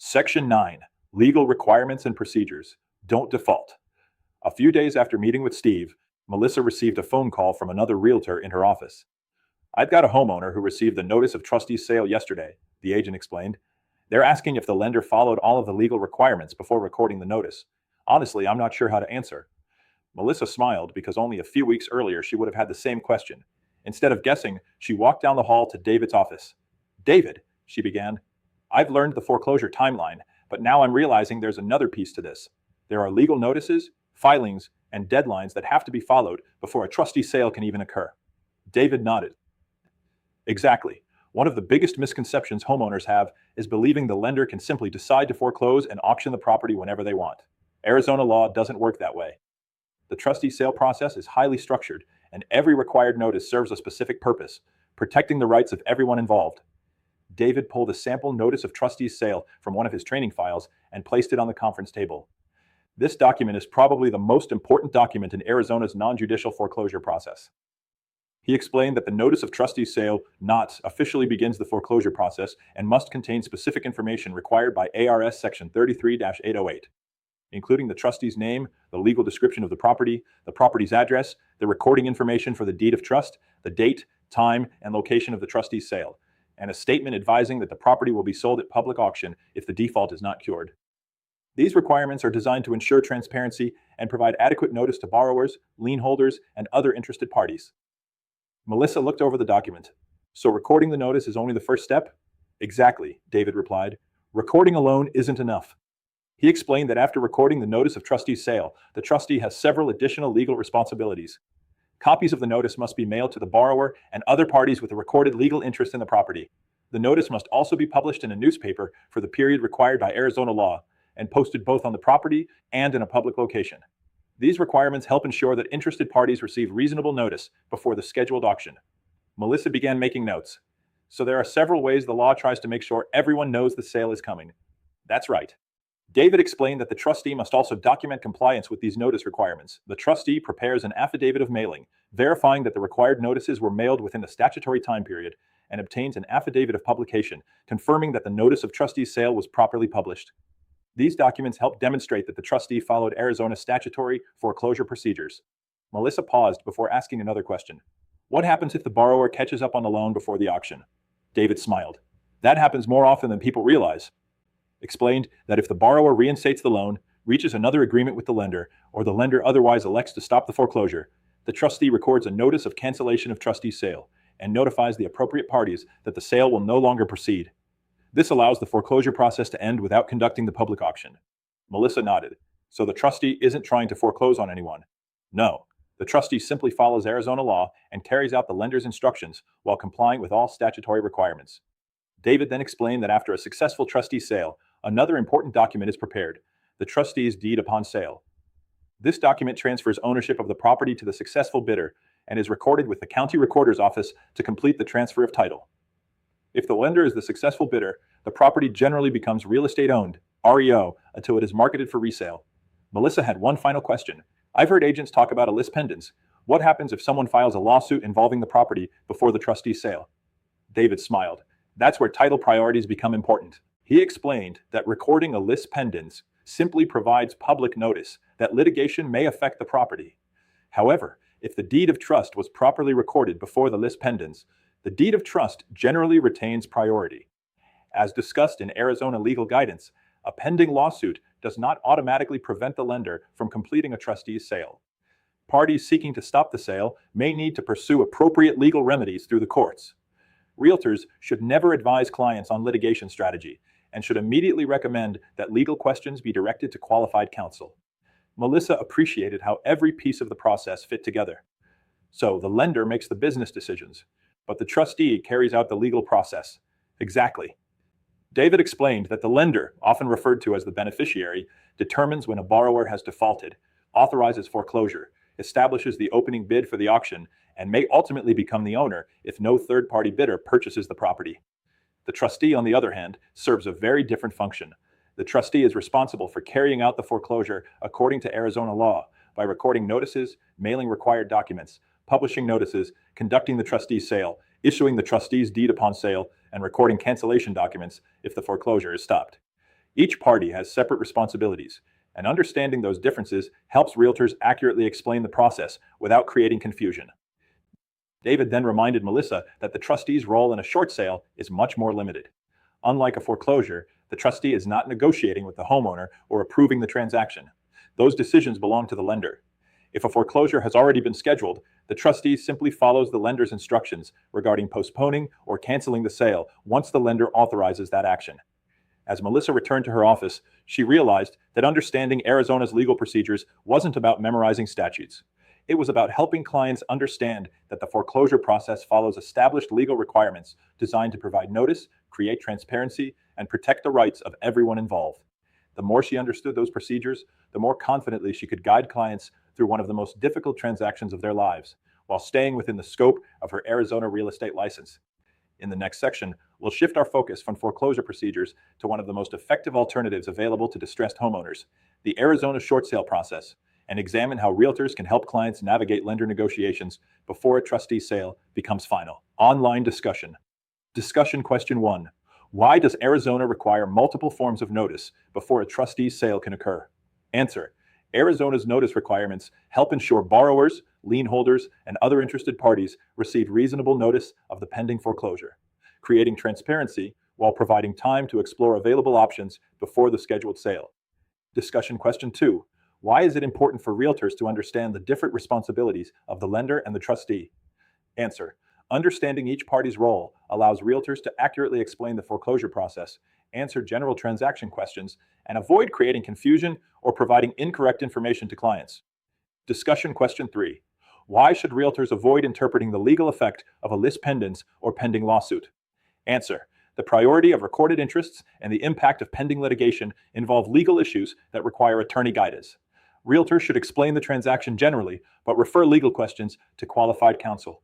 Section 9. Legal Requirements and Procedures. Don't default. A few days after meeting with Steve, Melissa received a phone call from another realtor in her office. "I've got a homeowner who received the notice of trustee sale yesterday," the agent explained. "They're asking if the lender followed all of the legal requirements before recording the notice. Honestly, I'm not sure how to answer." Melissa smiled because only a few weeks earlier she would have had the same question. Instead of guessing, she walked down the hall to David's office. "David," she began, "I've learned the foreclosure timeline, but now I'm realizing there's another piece to this. There are legal notices, filings, and deadlines that have to be followed before a trustee sale can even occur." David nodded. "Exactly. One of the biggest misconceptions homeowners have is believing the lender can simply decide to foreclose and auction the property whenever they want. Arizona law doesn't work that way. The trustee sale process is highly structured, and every required notice serves a specific purpose, protecting the rights of everyone involved." David pulled a sample notice of trustee's sale from one of his training files and placed it on the conference table. "This document is probably the most important document in Arizona's non-judicial foreclosure process." He explained that the notice of trustee's sale not officially begins the foreclosure process and must contain specific information required by ARS Section 33-808, including the trustee's name, the legal description of the property's address, the recording information for the deed of trust, the date, time, and location of the trustee's sale, and a statement advising that the property will be sold at public auction if the default is not cured. These requirements are designed to ensure transparency and provide adequate notice to borrowers, lien holders, and other interested parties. Melissa looked over the document. "So recording the notice is only the first step?" "Exactly," David replied. "Recording alone isn't enough." He explained that after recording the notice of trustee's sale, the trustee has several additional legal responsibilities. Copies of the notice must be mailed to the borrower and other parties with a recorded legal interest in the property. The notice must also be published in a newspaper for the period required by Arizona law and posted both on the property and in a public location. These requirements help ensure that interested parties receive reasonable notice before the scheduled auction. Melissa began making notes. "So there are several ways the law tries to make sure everyone knows the sale is coming." "That's right." David explained that the trustee must also document compliance with these notice requirements. The trustee prepares an affidavit of mailing, verifying that the required notices were mailed within the statutory time period, and obtains an affidavit of publication, confirming that the notice of trustee's sale was properly published. These documents help demonstrate that the trustee followed Arizona's statutory foreclosure procedures. Melissa paused before asking another question. "What happens if the borrower catches up on the loan before the auction?" David smiled. "That happens more often than people realize." Explained that if the borrower reinstates the loan, reaches another agreement with the lender, or the lender otherwise elects to stop the foreclosure, the trustee records a notice of cancellation of trustee's sale and notifies the appropriate parties that the sale will no longer proceed. This allows the foreclosure process to end without conducting the public auction. Melissa nodded. "So the trustee isn't trying to foreclose on anyone?" "No. The trustee simply follows Arizona law and carries out the lender's instructions while complying with all statutory requirements." David then explained that after a successful trustee sale, another important document is prepared, the trustee's deed upon sale. This document transfers ownership of the property to the successful bidder and is recorded with the county recorder's office to complete the transfer of title. If the lender is the successful bidder, the property generally becomes real estate owned, REO, until it is marketed for resale. Melissa had one final question. "I've heard agents talk about a lis pendens. What happens if someone files a lawsuit involving the property before the trustee's sale?" David smiled. "That's where title priorities become important." He explained that recording a lis pendens simply provides public notice that litigation may affect the property. However, if the deed of trust was properly recorded before the lis pendens, the deed of trust generally retains priority. As discussed in Arizona legal guidance, a pending lawsuit does not automatically prevent the lender from completing a trustee's sale. Parties seeking to stop the sale may need to pursue appropriate legal remedies through the courts. Realtors should never advise clients on litigation strategy and should immediately recommend that legal questions be directed to qualified counsel. Melissa appreciated how every piece of the process fit together. "So the lender makes the business decisions, but the trustee carries out the legal process." "Exactly." David explained that the lender, often referred to as the beneficiary, determines when a borrower has defaulted, authorizes foreclosure, establishes the opening bid for the auction, and may ultimately become the owner if no third-party bidder purchases the property. The trustee, on the other hand, serves a very different function. The trustee is responsible for carrying out the foreclosure according to Arizona law by recording notices, mailing required documents, publishing notices, conducting the trustee's sale, issuing the trustee's deed upon sale, and recording cancellation documents if the foreclosure is stopped. Each party has separate responsibilities, and understanding those differences helps realtors accurately explain the process without creating confusion. David then reminded Melissa that the trustee's role in a short sale is much more limited. Unlike a foreclosure, the trustee is not negotiating with the homeowner or approving the transaction. Those decisions belong to the lender. If a foreclosure has already been scheduled, the trustee simply follows the lender's instructions regarding postponing or canceling the sale once the lender authorizes that action. As Melissa returned to her office, she realized that understanding Arizona's legal procedures wasn't about memorizing statutes. It was about helping clients understand that the foreclosure process follows established legal requirements designed to provide notice, create transparency, and protect the rights of everyone involved. The more she understood those procedures, the more confidently she could guide clients through one of the most difficult transactions of their lives, while staying within the scope of her Arizona real estate license. In the next section, we'll shift our focus from foreclosure procedures to one of the most effective alternatives available to distressed homeowners, the Arizona short sale process, and examine how realtors can help clients navigate lender negotiations before a trustee sale becomes final. Online discussion. Discussion question 1. Why does Arizona require multiple forms of notice before a trustee's sale can occur? Answer. Arizona's notice requirements help ensure borrowers, lien holders, and other interested parties receive reasonable notice of the pending foreclosure, creating transparency while providing time to explore available options before the scheduled sale. Discussion question 2. Why is it important for realtors to understand the different responsibilities of the lender and the trustee? Answer. Understanding each party's role allows realtors to accurately explain the foreclosure process, answer general transaction questions, and avoid creating confusion or providing incorrect information to clients. Discussion question 3. Why should realtors avoid interpreting the legal effect of a lis pendens or pending lawsuit? Answer. The priority of recorded interests and the impact of pending litigation involve legal issues that require attorney guidance. Realtors should explain the transaction generally, but refer legal questions to qualified counsel.